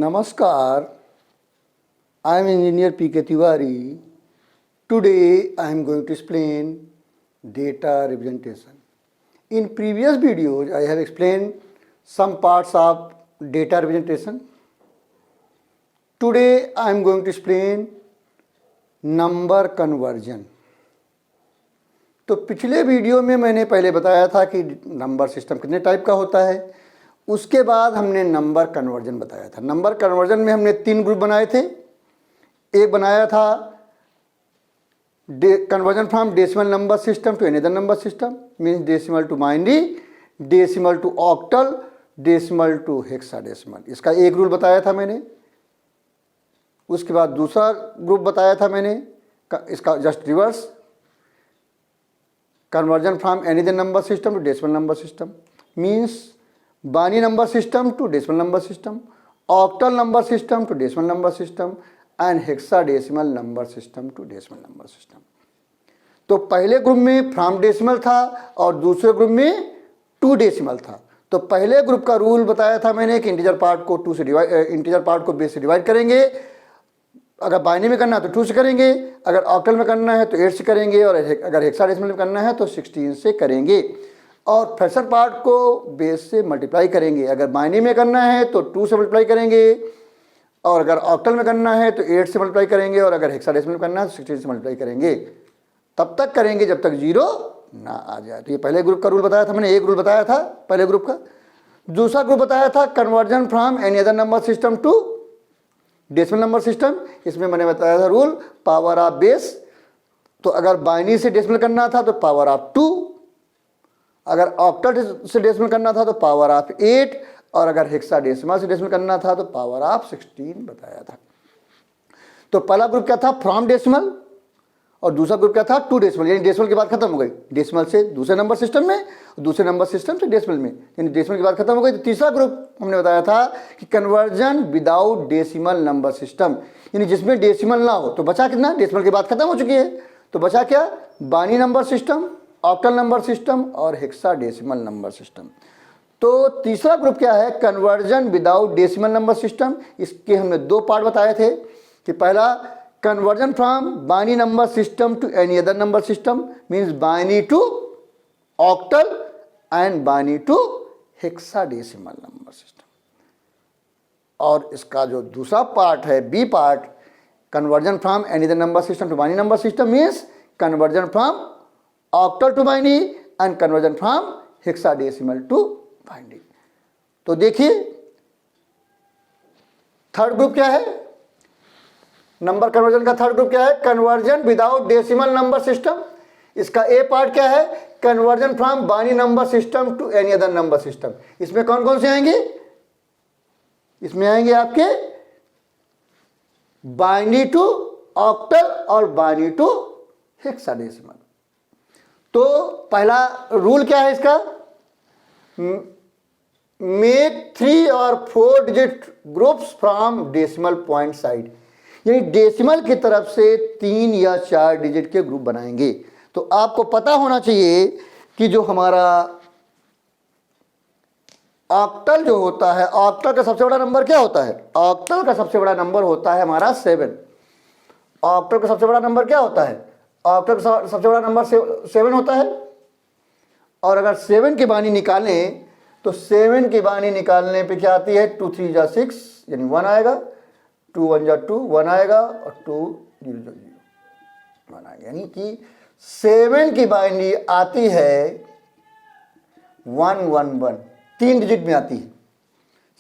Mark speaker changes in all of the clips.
Speaker 1: Namaskar, I am Engineer P.K. Tiwari. Today I am going to explain data representation. In previous videos I have explained some parts of data representation. Today I am going to explain number conversion. तो पिछले video में मैंने पहले बताया था कि number system कितने type का होता है, उसके बाद हमने नंबर कन्वर्जन बताया था। नंबर कन्वर्जन में हमने 3 ग्रुप बनाए थे। एक बनाया था conversion from decimal number system to any other number system, means decimal to binary, decimal to octal, decimal to hexadecimal. इसका एक रूल बताया था मैंने। उसके बाद दूसरा ग्रुप बताया था मैंने, इसका just reverse, conversion from any other number system to decimal number system, means binary number system to decimal number system, octal number system to decimal number system and hexadecimal number system to decimal number system. तो पहले group में from decimal था और दूसरे group में to decimal था। तो पहले ग्रुप का रूल बताया था मैंने कि इंटीजर पार्ट को बेस से डिवाइड करेंगे। अगर बाइनरी में करना है तो 2 से करेंगे, अगर ऑक्टल में करना है तो 8 से करेंगे, और अगर हेक्साडेसिमल में करना है तो 16 से करेंगे। और फ्रैक्शन पार्ट को बेस से मल्टीप्लाई करेंगे। अगर बाइनरी में करना है तो 2 से मल्टीप्लाई करेंगे, और अगर ऑक्टल में करना है तो 8 से मल्टीप्लाई करेंगे, और अगर हेक्साडेसिमल में करना है तो 16 से मल्टीप्लाई करेंगे। तब तक करेंगे जब तक 0 ना आ जाए। तो ये पहले ग्रुप का रूल बताया था मैंने, एक रूल बताया था पहले ग्रुप का। दूसरा ग्रुप बताया था conversion from any other number system to decimal number system. इसमें मैंने बताया था रूल पावर ऑफ बेस। तो अगर बाइनरी से डेसिमल करना था तो पावर ऑफ 2, अगर ऑक्टल से डेसिमल करना था तो पावर ऑफ 8, और अगर हेक्साडेसिमल से डेसिमल करना था तो पावर ऑफ 16 बताया था। तो पहला ग्रुप क्या था, फ्रॉम डेसिमल, और दूसरा ग्रुप क्या था, टू डेसिमल, यानी डेसिमल की बात खत्म हो गई। डेसिमल से दूसरे नंबर सिस्टम में, दूसरे नंबर सिस्टम से डेसिमल में, यानी डेसिमल की बात खत्म हो गई। तो तीसरा ग्रुप हमने बताया था कि conversion without decimal number system, यानी जिसमें डेसिमल ना हो। तो बचा कितना, डेसिमल की बात खत्म हो चुकी है, तो बचा क्या, binary number system, octal number system और हेक्साडेसिमल नंबर सिस्टम। तो तीसरा ग्रुप क्या है, conversion without decimal number system. इसके हमने 2 पार्ट बताए थे कि पहला conversion from binary number system to any other number system, means binary to octal and binary to hexadecimal number system. और इसका जो दूसरा पार्ट है, B part, conversion from any other number system to binary number system, means conversion from octal to binary and conversion from hexadecimal to binary. तो देखिए third group क्या है, number conversion का थर्ड ग्रुप क्या है, conversion without decimal number system. इसका A part क्या है, conversion from binary number system to any other number system. इसमें कौन कौन से आएंगे, इसमें आएंगे आपके बाइनरी टू ऑक्टल और बाइनरी टू हेक्साडेसिमल। तो पहला रूल क्या है इसका, मेक 3 और 4 digit groups from decimal point side, यानी डेसिमल की तरफ से 3 या 4 डिजिट के ग्रुप बनाएंगे। तो आपको पता होना चाहिए कि जो हमारा ऑक्टल जो होता है, ऑक्टल का सबसे बड़ा नंबर क्या होता है, ऑक्टल का सबसे बड़ा नंबर होता है हमारा 7। ऑक्टल का सबसे बड़ा नंबर क्या होता है, ऑक्टल का सबसे बड़ा नंबर 7 होता है। और अगर 7 की बानी निकालें तो 7 की बानी निकालने पे क्या आती है, 2 3 जा 6, यानी 1 आएगा, 2 1 जा 2, 1 आएगा, और 2 0 0 1 आएगा। यानी कि 7 की बाइनरी आती है 1 1 1, 3 डिजिट में आती है।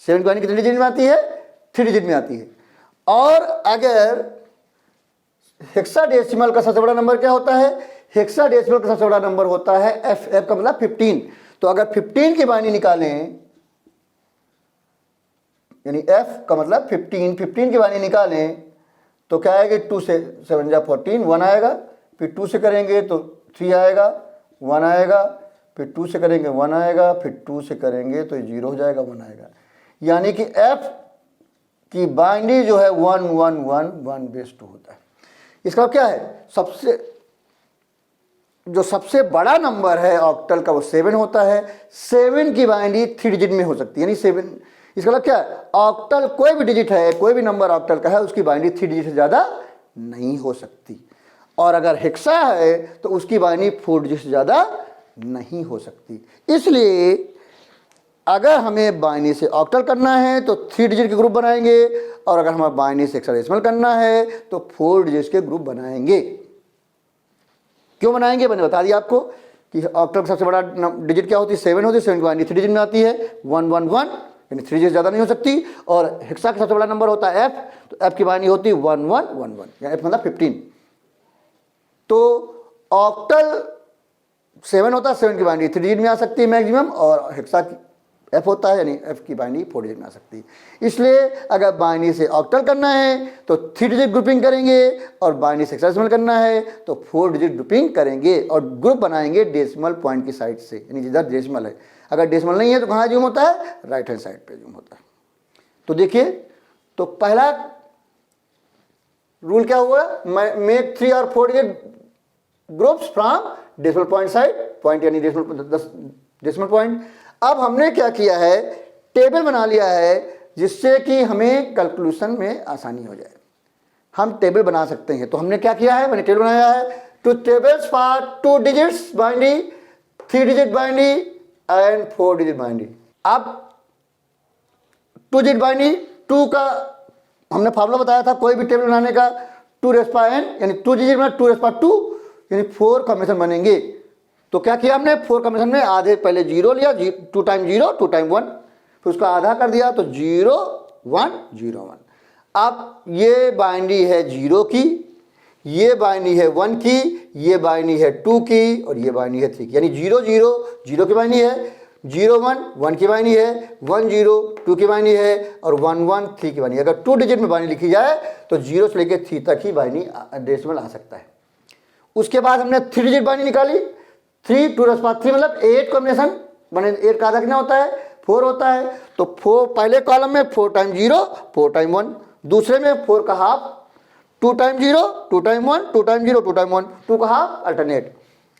Speaker 1: 7 की बाइनरी कितने डिजिट में आती है, 3 डिजिट में आती है। और अगर हेक्साडेसिमल का सबसे बड़ा नंबर क्या होता है, हेक्साडेसिमल का सबसे बड़ा नंबर होता है एफ, एफ का मतलब 15। तो अगर 15 की बाइनरी निकालें, यानी f का मतलब 15 की बाइनरी निकालें तो क्या आएगा, 2 से 7 जा 14, 1 आएगा, फिर 2 से करेंगे तो 3 आएगा, 1 आएगा, फिर 2 से करेंगे 1 आएगा, फिर 2 से करेंगे तो 0 हो जाएगा, 1 आएगा। यानी कि f की बाइनरी जो है 1 1 1 1 बेस 2 होता है। इसका क्या है, सबसे बड़ा नंबर है ऑक्टल का वो 7 होता है। 7 की बाइनरी 3 डिजिट में हो सकती है, यानी 7 इसका मतलब क्या है, ऑक्टल कोई भी डिजिट है, कोई भी नंबर ऑक्टल का है, उसकी बाइनरी 3 डिजिट से ज़्यादा नहीं हो सकती। और अगर हेक्सा है तो उसकी बाइनरी 4 डिजिट से ज़्यादा नहीं हो सकती। इसलिए अगर हमें बाइनरी से ऑक्टल करना है तो 3 डिजिट के ग्रुप बनाएंगे, और अगर हमें बाइनरी से हेक्साडेसिमल करना है तो 4 डिजिट के ग्रुप बनाएंगे। क्यों बनाएंगे, मैंने बता दिया आपको कि ऑक्टल का सबसे बड़ा डिजिट क्या होती है, 7 होती है। 7 की बाइनरी 3 डिजिट में आती है, 111, यानी 3 डिजिट ज़्यादा नहीं हो सकती। और हेक्सा का सबसे बड़ा नंबर होता है F, तो F की बाइनरी होती है 1111, यानी F मतलब 15। तो ऑक्टल 7 होता है, 7 की बाइनरी 3 डिजिट में आ सकती है मैक्सिमम, और हेक्सा की F होता है, यानी F की बाइनरी 4 डिजिट में आ सकती है। इसलिए अगर बाइनरी से ऑक्टल करना है तो 3 डिजिट ग्रुपिंग करेंगे, और बाइनरी से हेक्साडेसिमल करना है तो 4 डिजिट ग्रुपिंग करेंगे, और ग्रुप बनाएंगे डेसिमल पॉइंट की साइड से, यानी जिधर डेसिमल है। अगर डेसिमल नहीं है तो कहाँ जूम होता है, राइट हैंड साइड पे जूम होता है। तो देखिए, तो पहला रूल क्या हुआ, मेक 3 और 4 digit groups from decimal point side, point यानी डेसिमल पॉइंट। अब हमने क्या किया है, टेबल बना लिया है, जिससे कि हमें कैलकुलेशन में आसानी हो जाए। हम टेबल बना सकते हैं। तो हमने क्या किया है, मैंने टेबल बनाया है, 2 tables for 2 digits binary, 3 digit binary and 4 digit binary. अब 2 डिजिट बाइनरी 2 का हमने फार्मूला बताया था कोई भी टेबल बनाने का, 2 रेज़ पावर n, यानी 2 डिजिट में 2 रेज़ पावर 2, यानी 4 कॉम्बिनेशन बनेंगे। तो क्या किया हमने, 4 कॉम्बिनेशन में आधे पहले 0 लिया, 2 टाइम 0, 2 टाइम 1, फिर उसका आधा कर दिया तो 0 1 0 1। अब ये बाइनरी है 0 की, ये बाइनरी है 1 की, ये बाइनरी है 2 की, और ये बाइनरी है 3 की, यानी 0 0 0 की बाइनरी है, 0 1 1 की बाइनरी है, 1 0 2 की बाइनरी है, और 1 1 3 की बाइनरी। अगर 2 डिजिट में बाइनरी लिखी जाए तो 0 से लेकर 3 तक ही बाइनरी डेसिमल आ सकता है। उसके बाद हमने 3 डिजिट बाइनरी निकाली, 3 2 रेज़ पावर 3 मतलब 8 कॉम्बिनेशन बने। 8 का आधा कितना होता है, 4 होता है। तो 4 पहले कॉलम में 4 टाइम 0 4 टाइम 1, दूसरे में 4 का half 2 time 0 2 time 1 2 time 0 2 time 1, 2 का हाफ अल्टरनेट,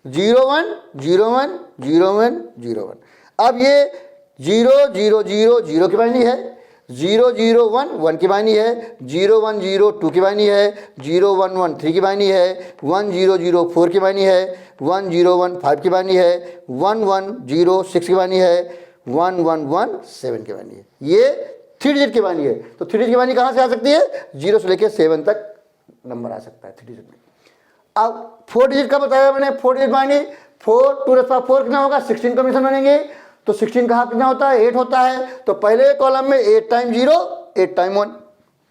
Speaker 1: 0 1 0 1 0 1 0 1। अब ये 0 0 0 0 की बाइनरी है, 0 0 1 1 की बाइनरी है, 0 1 0 2 की बाइनरी है, 0 1 1 3 की बाइनरी है, 1 0 0 4 की बाइनरी है, 1 0 1 5 की बाइनरी है, 1 1 0 6 की बाइनरी है, 1 1 1 7 की बाइनरी है। ये 3 डिजिट की बाइनरी है। तो 3 डिजिट की बाइनरी कहाँ से आ सकती है, 0 से लेकर 7 तक नंबर आ सकता है 3 डिजिट में। अब 4 डिजिट का बताया मैंने, 4 डिजिट बाइनरी, 4 2 रेज़ पावर 4 कितना होगा, 16 कॉम्बिनेशन बनेंगे। तो 16 का हाफ कितना होता है, 8 होता है। तो पहले कॉलम में 8 टाइम 0 8 टाइम 1,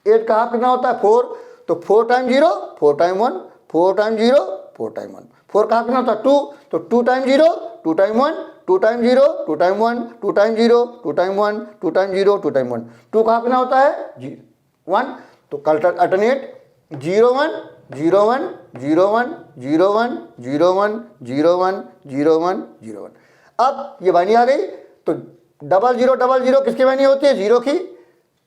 Speaker 1: 8 का हाफ कितना होता है 4, तो 4 टाइम 0 4 टाइम 1, 4 टाइम 0 4 टाइम 1, 4 का हाफ कितना होता है 2, तो 2 time 0 2 time 1, 2 time 0 2 time 1, 2 time 0 2 time 1, 2 time 0 2 time 1, 2 का हाफ कितना होता है 1। तो अल्टरनेट 0 1 0 1 0 1 0 1 0 1 0 1 0 1 0 1। अब ये बाइनरी आ गई। तो 00 00 किसकी बाइनरी होती है, 0 की।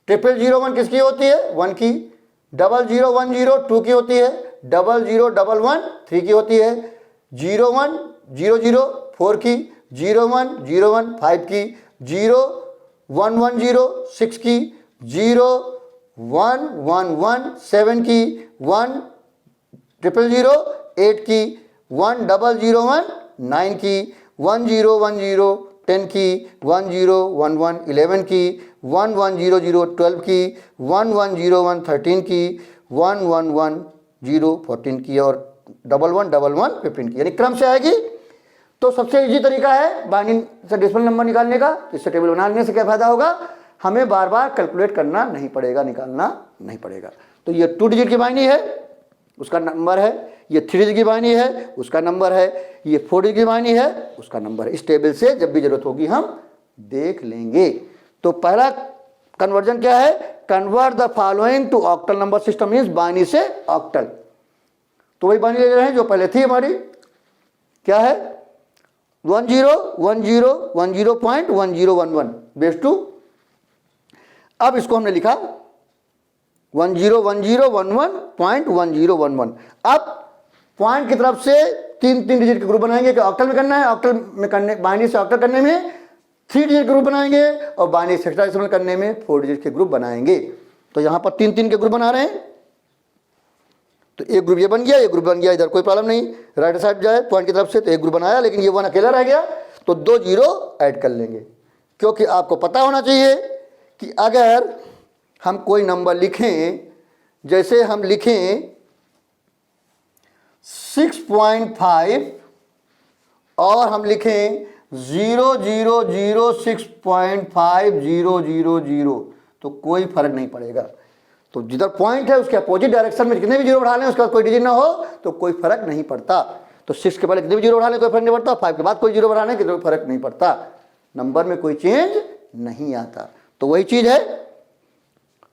Speaker 1: 000 1 किसकी होती है, 1 की। 00 10 2 की होती है, 00 11 3 की होती है, 01 00 4 की, 01 01 5 की, 0 1 1 0 6 की, 0 1 1 1 7 की, 1 000 8 की, 1 000 1 9 की, 1 0 1 0 10 की, 1 0 1 1 11 की, 1 1 0 0 12 की, 1 1 0 1 13 की, 1 1 1 0 14 की, और 1 1 1 1 15 की, यानी क्रम से आएगी। तो सबसे इजी तरीका है बाइनरी से डेसिमल नंबर निकालने का। इससे टेबल बनाने से क्या फायदा होगा, हमें बार बार कैलकुलेट करना नहीं पड़ेगा, निकालना नहीं पड़ेगा। तो ये 2 डिजिट की बाइनरी है, उसका नंबर है, ये 3 डिजिट की बाइनरी है, उसका नंबर है, ये 4 डिजिट की बाइनरी है, उसका नंबर है। इस टेबल से जब भी जरूरत होगी हम देख लेंगे। तो पहला कन्वर्जन क्या है, convert the following to octal number system, means binary से ऑक्टल। तो वही बाइनरी ले रहे हैं जो पहले थी हमारी, क्या है 101010.1011 बेस 2। अब इसको हमने लिखा 101011.1011। अब पॉइंट की तरफ से 3 3 डिजिट के ग्रुप बनाएंगे कि ऑक्टल में करना है। ऑक्टल में करने, बाइनरी से ऑक्टल करने में 3 डिजिट के ग्रुप बनाएंगे और बाइनरी हेक्साडेसिमल करने में 4 डिजिट के ग्रुप बनाएंगे। तो यहाँ पर 3-3 के ग्रुप बना रहे हैं, तो एक ग्रुप ये बन गया, एक ग्रुप बन गया, इधर कोई प्रॉब्लम नहीं, राइट साइड जाए पॉइंट की तरफ से तो एक ग्रुप बनाया, लेकिन ये 1 अकेला रह गया तो 2 जीरो ऐड कर लेंगे। क्योंकि आपको पता होना चाहिए कि अगर हम कोई नंबर लिखें, जैसे हम लिखें 6.5 और हम लिखें 0006.5000 तो कोई फर्क नहीं पड़ेगा। तो जिधर पॉइंट है उसके अपोजिट डायरेक्शन में कितने भी जीरो बढ़ा लें, उसके बाद कोई डिजिट ना हो तो कोई फर्क नहीं पड़ता। तो 6 के पहले कितने भी जीरो बढ़ा लें कोई फर्क नहीं पड़ता, 5 के बाद कोई जीरो बढ़ा लें कोई फर्क नहीं पड़ता, नंबर में कोई चेंज नहीं आता। तो वही चीज़ है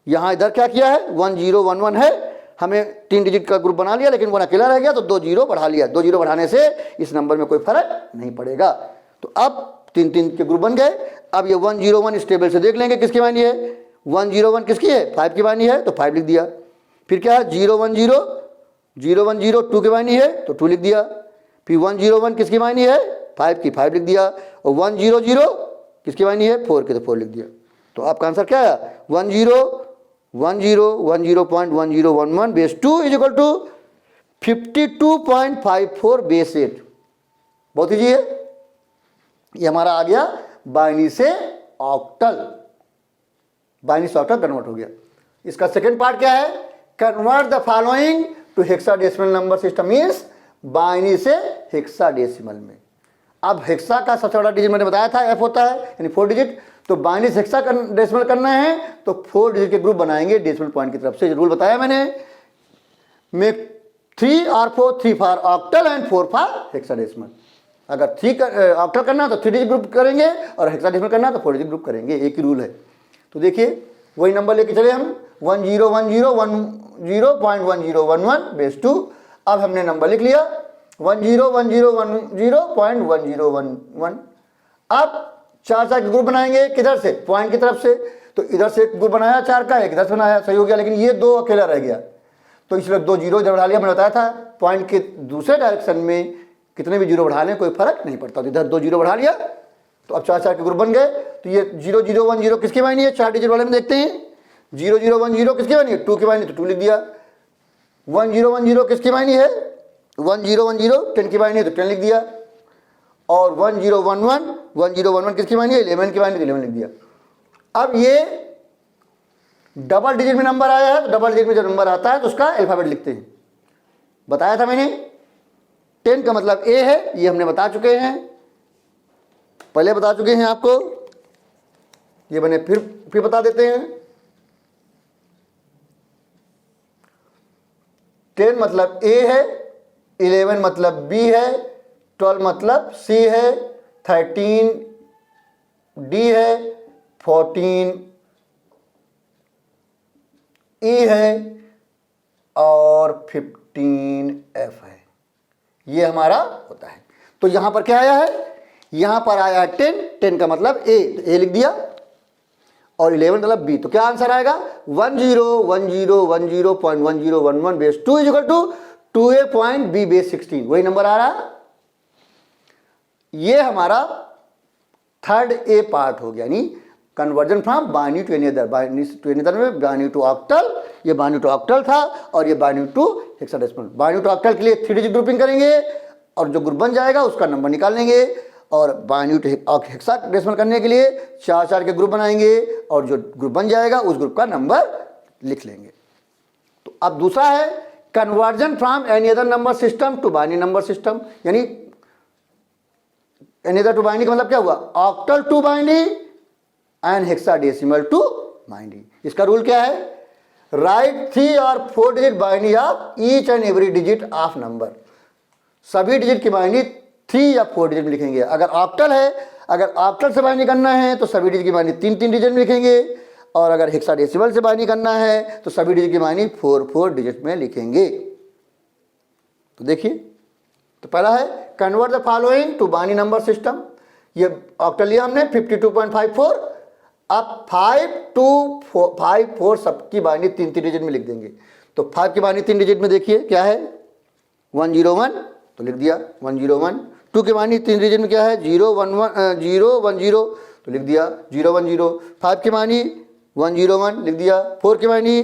Speaker 1: यहाँ, इधर क्या किया है 1011 है, हमें 3 डिजिट का ग्रुप बना लिया, लेकिन 1 अकेला रह गया तो 2 जीरो बढ़ा लिया। 2 जीरो बढ़ाने से इस नंबर में कोई फर्क नहीं पड़ेगा। तो अब 3-3 के ग्रुप बन गए। अब ये 101 इस टेबल से देख लेंगे किसकी बाइनरी है, 101 किसकी है, 5 की बाइनरी है तो 5 लिख दिया। फिर क्या है 010 2 की बाइनरी है तो 2 लिख दिया। फिर 101 किसकी बाइनरी है, 5 की, 5 लिख दिया। और 100 किसकी बाइनरी है, 4 की, तो 4 लिख दिया। तो आपका आंसर क्या है 1010.1011 base 2 is equal to 52.54 base 8। बहुत ईजी है, ये हमारा आ गया बाइनरी से ऑक्टल, बाइनरी से ऑक्टल कन्वर्ट हो गया। इसका सेकंड पार्ट क्या है, convert the following to hexadecimal number system, means binary से हेक्साडेसिमल में। अब हेक्सा का सबसे बड़ा डिजिट मैंने बताया था F होता है, यानी 4 डिजिट। तो बाइनरी से हेक्साडेसिमल करना है तो 4 डिजिट के ग्रुप बनाएंगे डेसिमल पॉइंट की तरफ से। रूल बताया मैंने, मेक 3 और 4, 3 for octal and 4 for hexadecimal. अगर 3 ऑक्टल करना है तो 3 डिजिट ग्रुप करेंगे और हेक्साडेसिमल करना है तो 4 डिजिट ग्रुप करेंगे, एक ही रूल है। तो देखिए वही नंबर लेके चले हम 101010.1011 बेस 2। अब हमने नंबर लिख लिया 101010.1011। अब 4 के ग्रुप बनाएंगे, किधर से, पॉइंट की तरफ से। तो इधर से एक ग्रुप बनाया 4 का, एक इधर से बनाया, सही हो गया। लेकिन ये 2 अकेला रह गया तो इसलिए 2 जीरो इधर बढ़ा लिया। मैंने बताया था पॉइंट के दूसरे डायरेक्शन में कितने भी जीरो बढ़ा लें कोई फर्क नहीं पड़ता। तो इधर 2 जीरो बढ़ा लिया तो अब 4 के ग्रुप बन गए। तो ये 0010 किसकी बाइनरी है, 4 डिजिट वाले में देखते हैं। 0010 किसकी बाइनरी है, 2 की बाइनरी, तो 2 लिख दिया। 1010 किसकी बाइनरी है, 1010 10 की बाइनरी है तो 10 लिख दिया। और 1011 किसकी बाइनरी है, 11 की बाइनरी, तो 11 लिख दिया। अब ये डबल डिजिट में नंबर आया है तो डबल डिजिट में जब नंबर आता है तो उसका अल्फाबेट लिखते हैं। बताया था मैंने 10 का मतलब A है, ये हमने बता चुके हैं, पहले बता चुके हैं आपको, ये मैंने फिर बता देते हैं। 10 मतलब A है, 11 मतलब B है, 12 मतलब C है, 13 D है, 14 E है और 15 F है। ये हमारा होता है। तो यहां पर क्या आया है, यहां पर आया है 10 का मतलब A, तो A लिख दिया। और 11 मतलब B, तो क्या आंसर आएगा 101010.1011 base 2 is equal to 2A.B base 16। वही नंबर आ रहा। ये हमारा थर्ड A पार्ट हो गया, यानी conversion from binary to any other. Binary to any other में बाइनरी टू ऑक्टल, ये बाइनरी टू ऑक्टल था और ये binary to hexadecimal. Binary to octal के लिए 3 डिजिट ग्रुपिंग करेंगे और जो ग्रुप बन जाएगा उसका नंबर निकाल लेंगे। और बाइनरी टू हेक्साडेसिमल करने के लिए 4 के ग्रुप बनाएंगे और जो ग्रुप बन जाएगा उस ग्रुप का नंबर लिख लेंगे। तो अब दूसरा है conversion from any other number system to binary number system, यानी एनी अदर टू बाइनरी का मतलब क्या हुआ, octal to binary and hexadecimal to binary. इसका रूल क्या है, राइट 3 और 4 digit binary of each and every digit of number. सभी डिजिट की बाइनरी 3 या 4 डिजिट में लिखेंगे। अगर ऑक्टल है, अगर ऑक्टल से बाइनरी करना है तो सभी डिजिट की बाइनरी 3 डिजिट में लिखेंगे। और अगर हेक्साडेसिमल से बाइनरी करना है तो सभी डिजिट की बाइनरी 4 डिजिट में लिखेंगे। तो देखिए, तो पहला है convert the following to binary number system. ये ऑक्टल लिया हमने 52.54। अब 5 2 5 4 सबकी बाइनरी 3 डिजिट में लिख देंगे। तो 5 की बाइनरी 3 डिजिट में देखिए क्या है 101, तो लिख दिया 101। 2 की बाइनरी 3 डिजिट में क्या है 0 1 0 1 0, तो लिख दिया 0 1 0, 5 के मानी 1 0 1 लिख दिया, 4 के मानी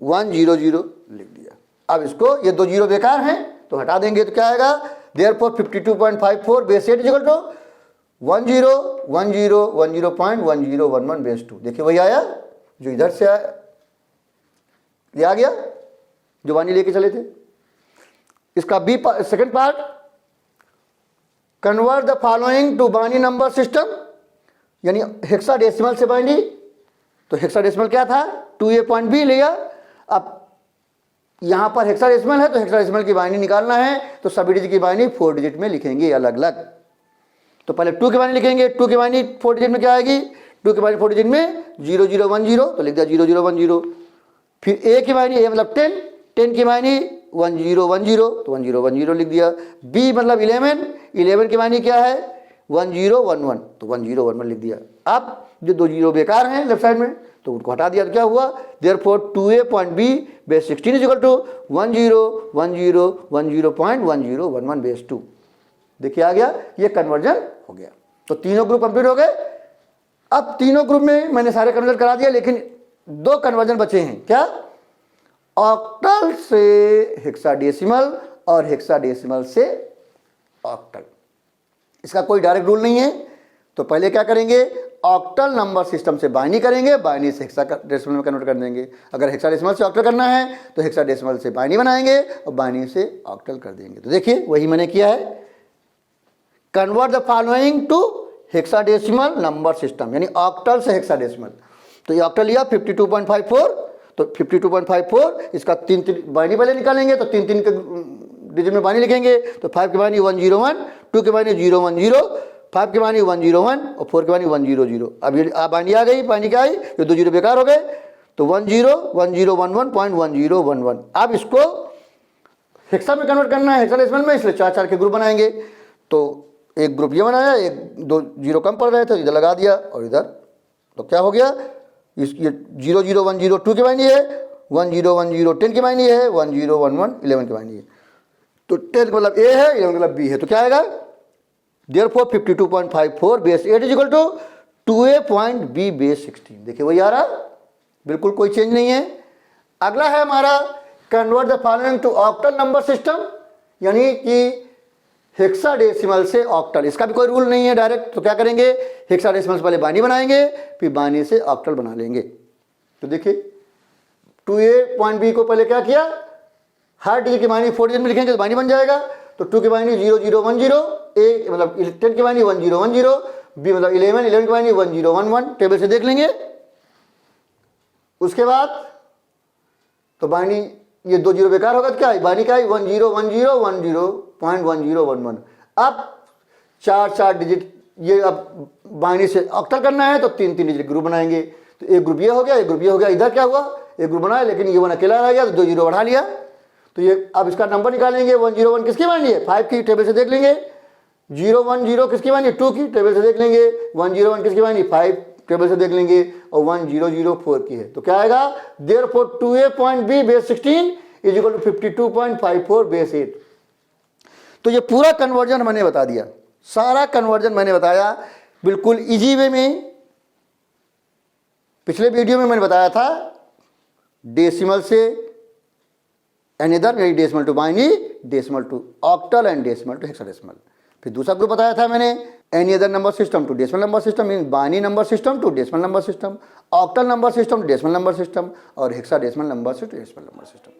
Speaker 1: 1 0 0 लिख दिया। अब इसको ये 2 जीरो बेकार हैं तो हटा देंगे तो क्या आएगा, therefore 52.54 base 8 equal to 1 0 1 0 1 0.1011 base 2। देखिए वही आया जो इधर से आया, ये आ गया जो वानी लेके चले थे। इसका B second part, convert the following to binary number system, यानी हेक्साडेसिमल से बाइनरी। तो हेक्साडेसिमल क्या था, 2a पॉइंट बी लिया। अब यहां पर हेक्साडेसिमल है तो हेक्साडेसिमल की बाइनरी निकालना है, तो सभी डिजिट की बाइनरी 4 डिजिट में लिखेंगे अलग अलग। तो पहले 2 की बाइनरी लिखेंगे, 2 की बाइनरी 4 डिजिट में क्या आएगी, 2 की बाइनरी 4 डिजिट में 0 0 1 0, तो लिख दिया 0 0 1 0। फिर a की बाइनरी, a मतलब 10, 10 की बाइनरी 1 0 1 0, तो 1 0 1 0 लिख दिया। b मतलब 11, 11 की बाइनरी क्या है 1 0 1 1, तो 1 0 1 1 लिख दिया। अब जो 2 जीरो बेकार हैं लेफ्ट साइड में तो उनको हटा दिया, तो क्या हुआ, therefore 2a point b base 16 is equal to 1 0 1 0 1 0.1011 base 2। देखिए आ गया, ये कन्वर्जन हो गया। तो तीनों ग्रुप कंप्लीट हो गए। अब तीनों ग्रुप में मैंने सारे कन्वर्जन करा दिया, लेकिन 2 कन्वर्जन बचे हैं। क्या, ऑक्टल से हेक्साडेसिमल और हेक्साडेसिमल से ऑक्टल। इसका कोई डायरेक्ट रूल नहीं है, तो पहले क्या करेंगे, ऑक्टल नंबर सिस्टम से बाइनरी करेंगे, बाइनरी से हेक्साडेसिमल में कन्वर्ट कर देंगे। अगर हेक्साडेसिमल से ऑक्टल करना है तो हेक्साडेसिमल से बाइनरी बनाएंगे और बाइनरी से ऑक्टल कर देंगे। तो देखिए वही मैंने किया है, convert the following to hexadecimal number system, यानी ऑक्टल से हेक्साडेसिमल। तो ये ऑक्टल लिया 52.54, तो 52.54 इसका 3 बाइनरी पहले निकालेंगे, तो 3 के डिजिट में बाइनरी लिखेंगे। तो 5 की बाइनरी 1 0 1, 2 की बाइनरी 0 1 0, 5 की बाइनरी 1 0 1 और 4 की बाइनरी 1 0 0। अब ये बाइनरी आ गई, बाइनरी क्या आई, ये 2 जीरो बेकार हो गए, तो 1 0 1 0 1 1.1011। अब इसको हेक्सा में कन्वर्ट करना है, हेक्साडेसिमल में, इसलिए 4 4 के ग्रुप बनाएंगे। तो एक ग्रुप ये बनाया, एक 2 जीरो कम पड़ रहे थे, इधर लगा दिया और इधर, तो क्या हो गया, ये 0 0 1 0 2 की बाइनरी है, 1 0 1 0 10 की बाइनरी है, 1 0 1 1 11 की बाइनरी है। तो 10 मतलब a है, 11 मतलब b है, तो क्या आएगा, therefore 52.54 base 8 is equal to 2a point b base 16। देखिए वही आ रहा, बिल्कुल कोई चेंज नहीं है। अगला है हमारा convert the following to octal number system, यानी कि हेक्साडेसिमल से ऑक्टल। इसका भी कोई रूल नहीं है डायरेक्ट, तो क्या करेंगे, हेक्साडेसिमल से पहले बाइनरी बनाएंगे, फिर बाइनरी से ऑक्टल बना लेंगे। तो देखिए 2a पॉइंट b को पहले क्या किया, हर डिजिट की बाइनरी 4 डिजिट में लिखेंगे तो बाइनरी बन जाएगा। तो 2 की बाइनरी 0 0 1 0, a मतलब 10 की बाइनरी 1 0 1 0, b मतलब 11, 11 की बाइनरी 1 0 1 1, टेबल से देख लेंगे। उसके बाद तो बाइनरी ये 2 जीरो बेकार होगा, तो क्या है, बाइनरी क्या है 1 0 1 0 1 0.1011। अब 4 4 डिजिट, ये अब बाइनरी से ऑक्टल करना है तो 3 3 डिजिट ग्रुप बनाएंगे। तो एक ग्रुप ये हो गया, एक ग्रुप ये हो गया। इधर क्या हुआ, एक ग्रुप बनाया लेकिन ये 1 अकेला रह गया, तो 2 जीरो बढ़ा लिया। तो ये अब इसका नंबर निकालेंगे, 1 0 1 किसकी बाइनरी है, 5 की, टेबल से देख लेंगे। 0 1 0 किसकी बाइनरी, 2 की, टेबल से देख लेंगे। 1 0 1 किसकी बाइनरी, 5, टेबल से देख लेंगे। और 1 0 0 4 की है, तो क्या आएगा, therefore 2a point b base 16 is equal to 52.54 base 8। तो ये पूरा कन्वर्जन मैंने बता दिया, सारा कन्वर्जन मैंने बताया बिल्कुल इजी वे में। पिछले वीडियो में मैंने बताया था डेसिमल से अनदर, यानी decimal to binary, decimal to octal and decimal to hexadecimal. फिर दूसरा ग्रुप बताया था मैंने, any other number system to decimal number system, mean binary number system to decimal number system, octal number system to decimal number system, और hexadecimal number से to decimal number system.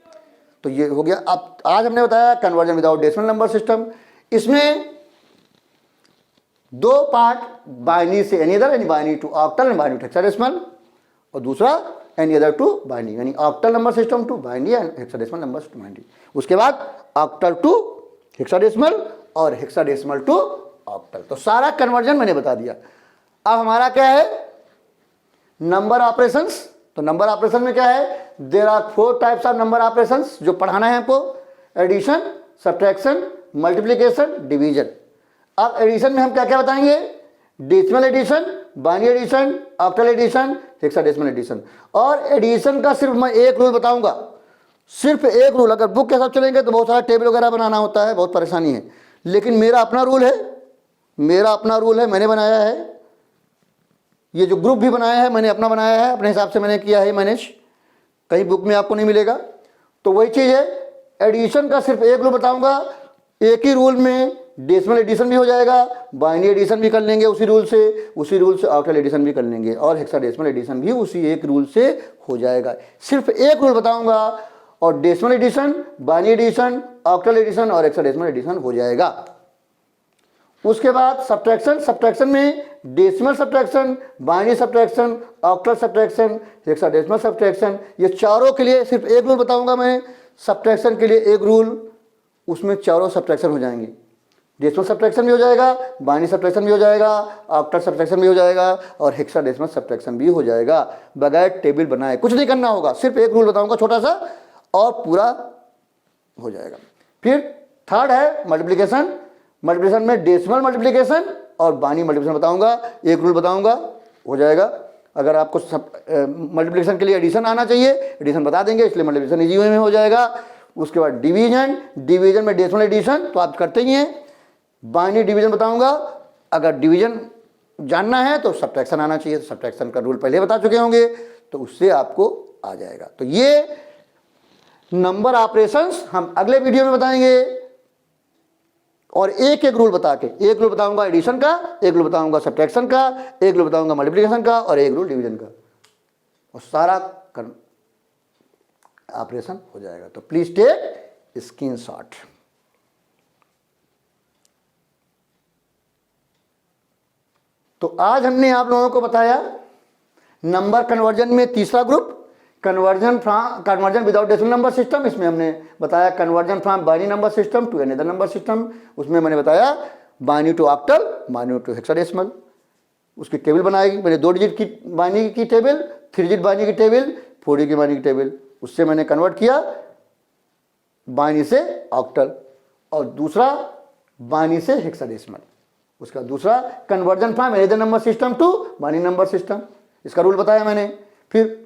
Speaker 1: तो ये हो गया। अब आज हमने बताया conversion without decimal number system. इसमें 2 पार्ट, बाइनरी से एनी अदर, यानी binary to octal and binary to hexadecimal, और दूसरा एनी अदर टू बाइनरी, यानी octal number system to binary and hexadecimal number to binary. उसके बाद ऑक्टल टू हेक्साडेसिमल और hexadecimal to octal. तो सारा कन्वर्जन मैंने बता दिया। अब हमारा क्या है, नंबर ऑपरेशंस। तो नंबर ऑपरेशन में क्या है, there are 4 types of number operations जो पढ़ाना है आपको, एडिशन, सब्ट्रैक्शन, मल्टीप्लिकेशन, डिवीजन। अब एडिशन में हम क्या क्या बताएंगे, decimal addition, binary addition, octal addition, hexadecimal addition. और एडिशन का सिर्फ मैं एक रूल बताऊंगा, सिर्फ एक रूल। अगर बुक के साथ चलेंगे तो बहुत सारा टेबल वगैरह बनाना होता है, बहुत परेशानी है, लेकिन मेरा अपना रूल है, मेरा अपना रूल है, मैंने बनाया है। ये जो ग्रुप भी बनाया है मैंने अपना बनाया है, अपने हिसाब से मैंने किया है मैनेज, कहीं बुक में आपको नहीं मिलेगा। तो वही चीज़ है, एडिशन का सिर्फ एक रूल बताऊंगा, एक ही रूल में डेसिमल एडिशन भी हो जाएगा, बाइनरी एडिशन भी कर लेंगे उसी रूल से ऑक्टल एडिशन भी कर लेंगे, और हेक्साडेसिमल एडिशन भी उसी एक रूल से हो जाएगा। सिर्फ एक रूल बताऊंगा और decimal addition, binary addition, octal addition और हेक्साडेसिमल एडिशन हो जाएगा। उसके बाद सब्ट्रैक्शन में decimal subtraction, binary subtraction, octal subtraction, hexadecimal subtraction, ये चारों के लिए सिर्फ एक रूल बताऊंगा मैं। सब्ट्रैक्शन के लिए एक रूल, उसमें चारों सब्ट्रैक्शन हो जाएंगे, डेसिमल सब्ट्रैक्शन भी हो जाएगा, बाइनरी सब्ट्रैक्शन भी हो जाएगा, ऑक्टल सब्ट्रैक्शन भी हो जाएगा और हेक्साडेसिमल सब्ट्रैक्शन भी हो जाएगा, बगैर टेबल बनाए। कुछ नहीं करना होगा, सिर्फ एक रूल बताऊंगा छोटा सा और पूरा हो जाएगा। फिर थर्ड है मल्टीप्लिकेशन में डेसिमल मल्टीप्लिकेशन और बाइनरी मल्टीप्लिकेशन बताऊंगा, एक रूल बताऊंगा, हो जाएगा। अगर आपको मल्टीप्लिकेशन के लिए एडिशन आना चाहिए, एडिशन बता देंगे, इसलिए मल्टीप्लिकेशन इजी वे में हो जाएगा। उसके बाद डिवीजन में डेसिमल एडिशन तो आप करते ही हैं, बाइनरी डिवीजन बताऊंगा। अगर डिवीजन जानना है तो सब्ट्रैक्शन आना चाहिए, तो सब्ट्रैक्शन का रूल पहले बता चुके होंगे, तो उससे आपको आ जाएगा। तो ये नंबर ऑपरेशंस हम अगले वीडियो में बताएंगे, और एक एक रूल बता के, एक रूल बताऊंगा एडिशन का, एक रूल बताऊंगा सब्ट्रैक्शन का, एक रूल बताऊंगा मल्टीप्लिकेशन का और एक रूल डिवीजन का, और सारा ऑपरेशन हो जाएगा। तो प्लीज टेक स्क्रीनशॉट। तो आज हमने आप लोगों को बताया नंबर कन्वर्जन में तीसरा group, conversion without decimal number system. इसमें हमने बताया conversion from binary number system to another number system. उसमें मैंने बताया binary to octal, binary to hexadecimal, उसकी टेबल बनाएगी मैंने, 2 डिजिट की बाइनरी की टेबल, 3 डिजिट बाइनरी की टेबल, 4 डिजिट की बाइनरी की टेबल, उससे मैंने कन्वर्ट किया बाइनरी से ऑक्टल, और दूसरा बाइनरी से हेक्साडेसिमल। उसका दूसरा conversion from another number system to binary number system, इसका रूल बताया मैंने। फिर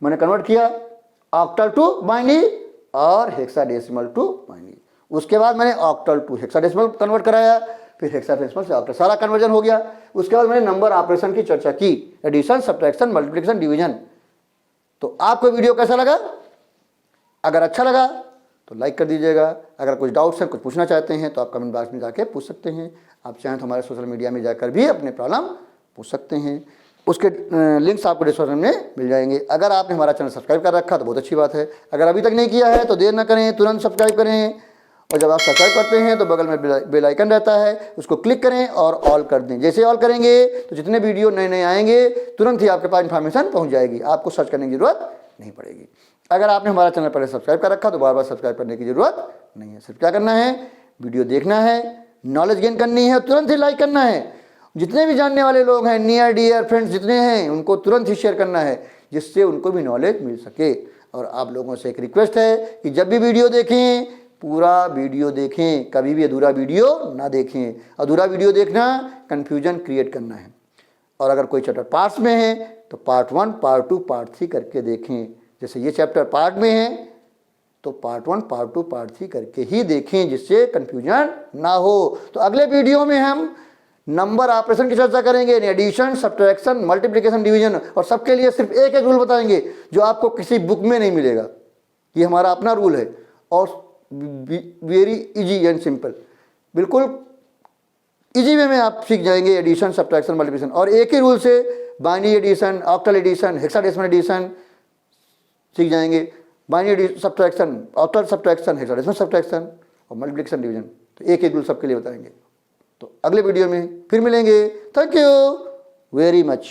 Speaker 1: मैंने कन्वर्ट किया ऑक्टल टू बाइनरी और हेक्साडेसिमल टू बाइनरी। उसके बाद मैंने ऑक्टल टू हेक्साडेसिमल कन्वर्ट कराया, फिर हेक्साडेसिमल से ऑक्टल, सारा कन्वर्जन हो गया। उसके बाद मैंने नंबर ऑपरेशन की चर्चा की, एडिशन, सब्ट्रैक्शन, मल्टीप्लिकेशन, डिवीजन। तो आपको वीडियो कैसा लगा? अगर अच्छा लगा तो लाइक कर दीजिएगा। अगर कुछ डाउट्स हैं, कुछ पूछना चाहते हैं तो आप कमेंट बॉक्स में जाके पूछ सकते हैं। आप चाहें तो हमारे सोशल मीडिया में जाकर भी अपने प्रॉब्लम पूछ सकते हैं, उसके लिंक्स आपको डिस्क्रिप्शन में मिल जाएंगे। अगर आपने हमारा चैनल सब्सक्राइब कर रखा तो बहुत अच्छी बात है, अगर अभी तक नहीं किया है तो देर ना करें, तुरंत सब्सक्राइब करें। और जब आप सब्सक्राइब करते हैं तो बगल में बेल आइकन रहता है, उसको क्लिक करें और ऑल कर दें। जैसे ऑल करेंगे तो जितने वीडियो नए आएंगे तुरंत ही आपके पास इन्फॉर्मेशन पहुँच जाएगी, आपको सर्च करने की जरूरत नहीं पड़ेगी। अगर आपने हमारा चैनल पहले सब्सक्राइब कर रखा तो बार बार सब्सक्राइब करने की जरूरत नहीं है। सिर्फ क्या करना है, वीडियो देखना है, नॉलेज गेन करनी है, तुरंत ही लाइक करना है। जितने भी जानने वाले लोग हैं, नियर डियर फ्रेंड्स जितने हैं, उनको तुरंत ही शेयर करना है, जिससे उनको भी नॉलेज मिल सके। और आप लोगों से एक रिक्वेस्ट है कि जब भी वीडियो देखें पूरा वीडियो देखें, कभी भी अधूरा वीडियो ना देखें। अधूरा वीडियो देखना कन्फ्यूजन क्रिएट करना है। और अगर कोई चैप्टर पार्ट्स में है तो पार्ट 1, पार्ट 2, पार्ट 3 करके देखें। जैसे ये चैप्टर पार्ट में है तो पार्ट 1, पार्ट 2, पार्ट 3 करके ही देखें, जिससे कन्फ्यूजन ना हो। तो अगले वीडियो में हम नंबर ऑपरेशन की चर्चा करेंगे, एडिशन, सब्ट्रैक्शन, मल्टीप्लिकेशन, डिवीजन, और सबके लिए सिर्फ एक एक रूल बताएंगे जो आपको किसी बुक में नहीं मिलेगा। ये हमारा अपना रूल है और वेरी इजी एंड सिंपल, बिल्कुल इजी वे में आप सीख जाएंगे एडिशन, सब्ट्रैक्शन, मल्टीप्लिकेशन। और एक ही रूल से binary addition, octal addition, hexadecimal addition सीख जाएंगे। Binary subtraction, octal subtraction, hexadecimal subtraction और मल्टीप्लिकेशन, डिवीजन, तो एक एक रूल सबके लिए बताएंगे। तो अगले वीडियो में फिर मिलेंगे। Thank you very much.